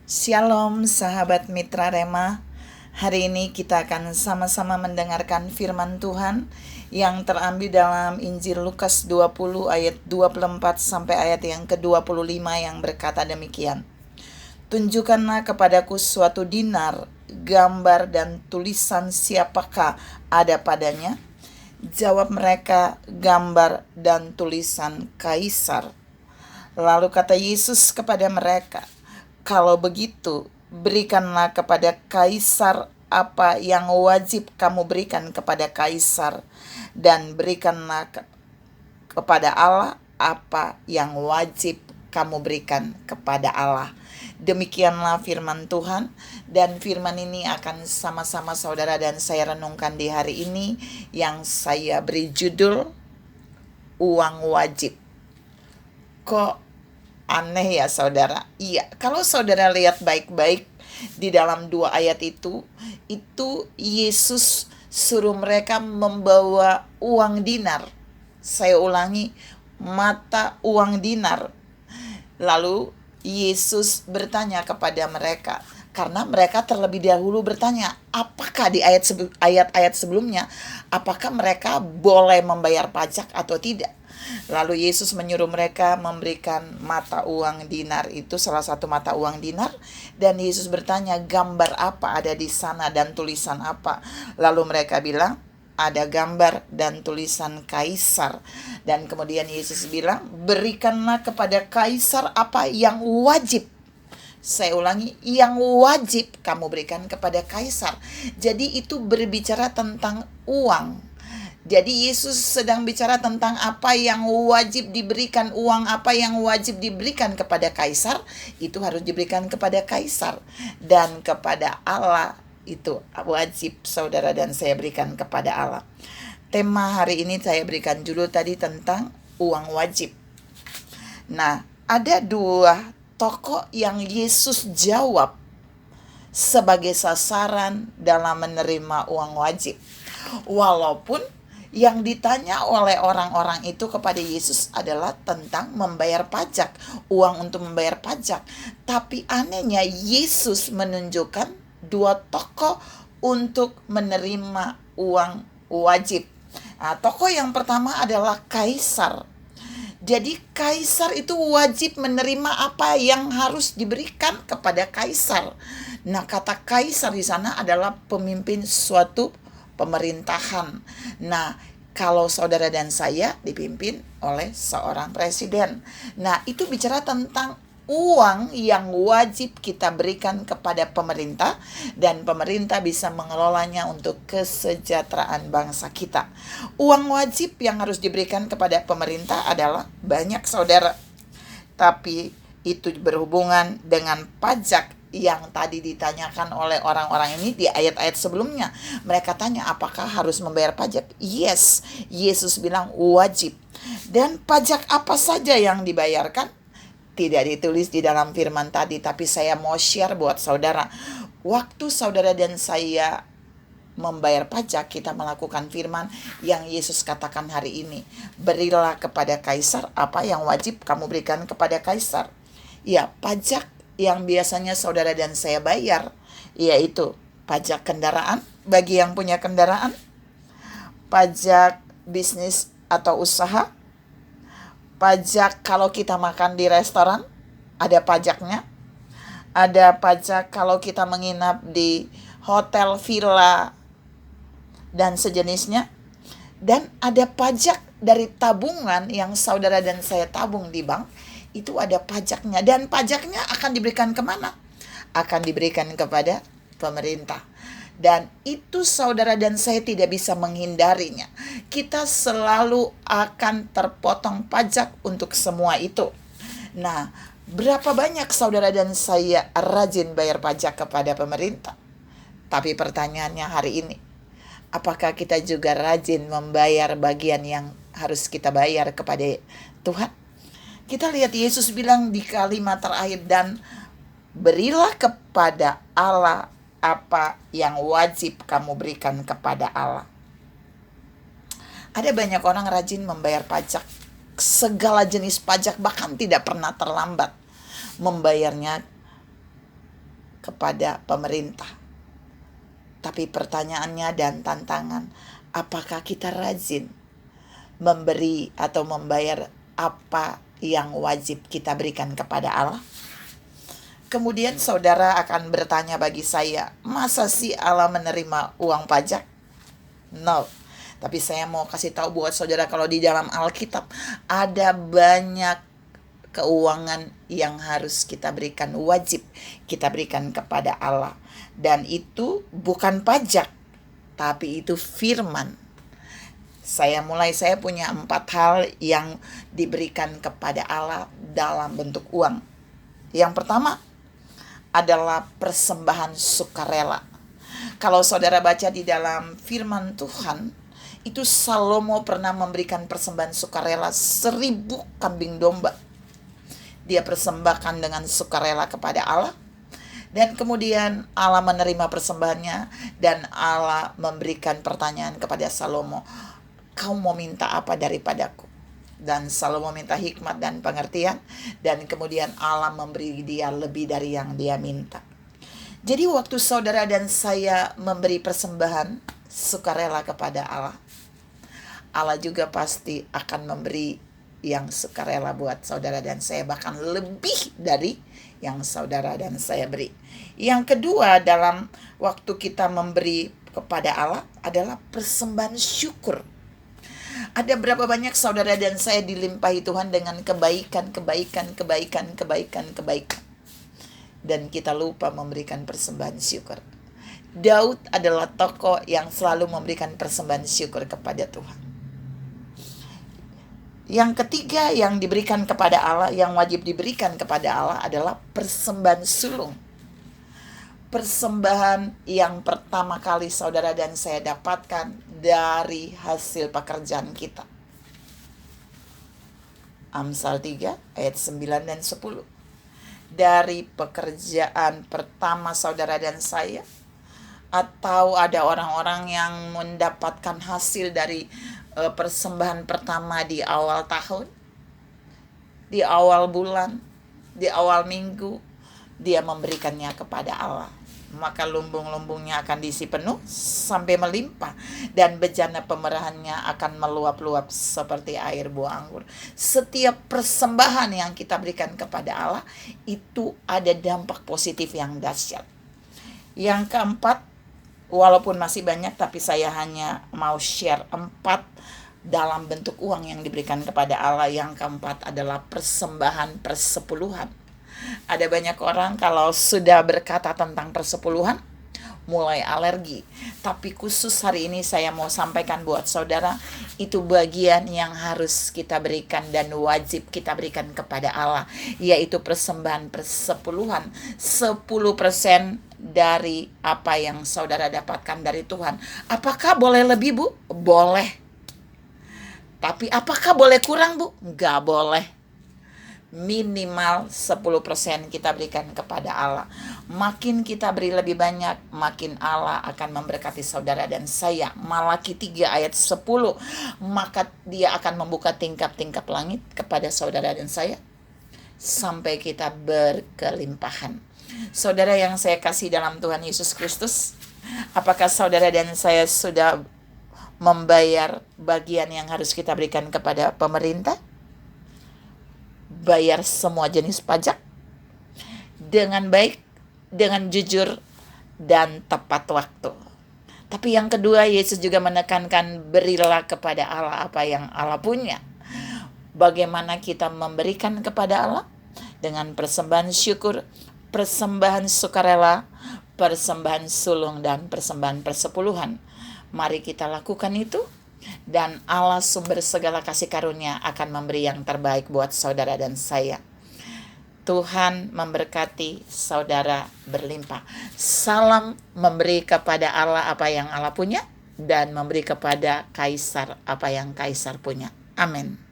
Shalom sahabat Mitra Rema. Hari ini kita akan sama-sama mendengarkan firman Tuhan yang terambil dalam Injil Lukas 20 ayat 24 sampai ayat yang ke-25 yang berkata demikian. Tunjukkanlah kepadaku suatu dinar, gambar dan tulisan siapakah ada padanya? Jawab mereka, gambar dan tulisan Kaisar. Lalu kata Yesus kepada mereka, kalau begitu, berikanlah kepada Kaisar apa yang wajib kamu berikan kepada Kaisar, dan berikanlah kepada Allah apa yang wajib kamu berikan kepada Allah. Demikianlah firman Tuhan, dan firman ini akan sama-sama saudara dan saya renungkan di hari ini yang saya beri judul uang wajib. Kok aneh ya saudara? Iya, kalau saudara lihat baik-baik di dalam 2 ayat itu Yesus suruh mereka membawa uang dinar. Saya ulangi, mata uang dinar. Lalu Yesus bertanya kepada mereka, karena mereka terlebih dahulu bertanya, apakah di ayat-ayat sebelumnya, apakah mereka boleh membayar pajak atau tidak? Lalu Yesus menyuruh mereka memberikan mata uang dinar itu, salah satu mata uang dinar, dan Yesus bertanya, gambar apa ada di sana dan tulisan apa? Lalu mereka bilang, ada gambar dan tulisan Kaisar. Dan kemudian Yesus bilang, berikanlah kepada Kaisar apa yang wajib. Saya ulangi, yang wajib kamu berikan kepada Kaisar. Jadi itu berbicara tentang uang. Jadi Yesus sedang bicara tentang apa yang wajib diberikan, uang apa yang wajib diberikan kepada Kaisar, itu harus diberikan kepada Kaisar. Dan kepada Allah itu wajib saudara dan saya berikan kepada Allah. Tema hari ini saya berikan judul tadi tentang uang wajib. Nah, ada 2 tokoh yang Yesus jawab sebagai sasaran dalam menerima uang wajib. Walaupun yang ditanya oleh orang-orang itu kepada Yesus adalah tentang membayar pajak, uang untuk membayar pajak. Tapi anehnya Yesus menunjukkan 2 tokoh untuk menerima uang wajib. Nah, tokoh yang pertama adalah Kaisar. Jadi Kaisar itu wajib menerima apa yang harus diberikan kepada Kaisar. Nah, kata Kaisar di sana adalah pemimpin suatu pemerintahan. Nah, kalau saudara dan saya dipimpin oleh seorang presiden. Nah, itu bicara tentang uang yang wajib kita berikan kepada pemerintah, dan pemerintah bisa mengelolanya untuk kesejahteraan bangsa kita. Uang wajib yang harus diberikan kepada pemerintah adalah banyak saudara, tapi itu berhubungan dengan pajak yang tadi ditanyakan oleh orang-orang ini di ayat-ayat sebelumnya. Mereka tanya apakah harus membayar pajak? Yes, Yesus bilang wajib. Dan pajak apa saja yang dibayarkan? Tidak ditulis di dalam firman tadi, tapi saya mau share buat saudara. Waktu saudara dan saya membayar pajak, kita melakukan firman yang Yesus katakan hari ini. Berilah kepada Kaisar apa yang wajib kamu berikan kepada Kaisar. Ya, pajak yang biasanya saudara dan saya bayar, yaitu pajak kendaraan bagi yang punya kendaraan, pajak bisnis atau usaha, pajak kalau kita makan di restoran, ada pajaknya, ada pajak kalau kita menginap di hotel, villa, dan sejenisnya, dan ada pajak dari tabungan yang saudara dan saya tabung di bank, itu ada pajaknya, dan pajaknya akan diberikan kemana? Akan diberikan kepada pemerintah. Dan itu saudara dan saya tidak bisa menghindarinya. Kita selalu akan terpotong pajak untuk semua itu. Nah, berapa banyak saudara dan saya rajin bayar pajak kepada pemerintah? Tapi pertanyaannya hari ini, apakah kita juga rajin membayar bagian yang harus kita bayar kepada Tuhan? Kita lihat Yesus bilang di kalimat terakhir, dan berilah kepada Allah apa yang wajib kamu berikan kepada Allah. Ada banyak orang rajin membayar pajak, segala jenis pajak, bahkan tidak pernah terlambat membayarnya kepada pemerintah. Tapi pertanyaannya dan tantangan, apakah kita rajin memberi atau membayar apa yang wajib kita berikan kepada Allah? Kemudian saudara akan bertanya bagi saya, masa sih Allah menerima uang pajak? No. Tapi saya mau kasih tahu buat saudara, kalau di dalam Alkitab ada banyak keuangan yang harus kita berikan, wajib kita berikan kepada Allah. Dan itu bukan pajak, tapi itu firman. Saya punya 4 hal yang diberikan kepada Allah dalam bentuk uang. Yang pertama adalah persembahan sukarela. Kalau saudara baca di dalam firman Tuhan, itu Salomo pernah memberikan persembahan sukarela 1000 kambing domba. Dia persembahkan dengan sukarela kepada Allah. Dan kemudian Allah menerima persembahannya, dan Allah memberikan pertanyaan kepada Salomo, kau mau minta apa daripadaku? Dan Salomo minta hikmat dan pengertian, dan kemudian Allah memberi dia lebih dari yang dia minta. Jadi waktu saudara dan saya memberi persembahan sukarela kepada Allah, Allah juga pasti akan memberi yang sukarela buat saudara dan saya, bahkan lebih dari yang saudara dan saya beri. Yang kedua dalam waktu kita memberi kepada Allah adalah persembahan syukur. Ada berapa banyak saudara dan saya dilimpahi Tuhan dengan kebaikan. Dan kita lupa memberikan persembahan syukur. Daud adalah tokoh yang selalu memberikan persembahan syukur kepada Tuhan. Yang ketiga yang diberikan kepada Allah, yang wajib diberikan kepada Allah adalah persembahan sulung. Persembahan yang pertama kali saudara dan saya dapatkan dari hasil pekerjaan kita. Amsal 3 ayat 9 dan 10. Dari pekerjaan pertama saudara dan saya, atau ada orang-orang yang mendapatkan hasil dari persembahan pertama di awal tahun, di awal bulan, di awal minggu, dia memberikannya kepada Allah. Maka lumbung-lumbungnya akan diisi penuh sampai melimpah, dan bejana pemerahannya akan meluap-luap seperti air buah anggur. Setiap persembahan yang kita berikan kepada Allah itu ada dampak positif yang dahsyat. Yang keempat, walaupun masih banyak, tapi saya hanya mau share 4 dalam bentuk uang yang diberikan kepada Allah. Yang keempat adalah persembahan persepuluhan. Ada banyak orang kalau sudah berkata tentang persepuluhan mulai alergi. Tapi khusus hari ini saya mau sampaikan buat saudara, itu bagian yang harus kita berikan dan wajib kita berikan kepada Allah, yaitu persembahan persepuluhan. 10% dari apa yang saudara dapatkan dari Tuhan. Apakah boleh lebih, Bu? Boleh. Tapi apakah boleh kurang, Bu? Nggak boleh. Minimal 10% kita berikan kepada Allah. Makin kita beri lebih banyak, makin Allah akan memberkati saudara dan saya. Malaki 3 ayat 10. Maka dia akan membuka tingkap-tingkap langit kepada saudara dan saya, sampai kita berkelimpahan. Saudara yang saya kasih dalam Tuhan Yesus Kristus, apakah saudara dan saya sudah membayar bagian yang harus kita berikan kepada pemerintah? Bayar semua jenis pajak dengan baik, dengan jujur, dan tepat waktu. Tapi yang kedua, Yesus juga menekankan berilah kepada Allah apa yang Allah punya. Bagaimana kita memberikan kepada Allah? Dengan persembahan syukur, persembahan sukarela, persembahan sulung, dan persembahan persepuluhan. Mari kita lakukan itu, dan Allah sumber segala kasih karunia akan memberi yang terbaik buat saudara dan saya. Tuhan memberkati saudara berlimpah. Salam memberi kepada Allah apa yang Allah punya, dan memberi kepada kaisar apa yang kaisar punya. Amin.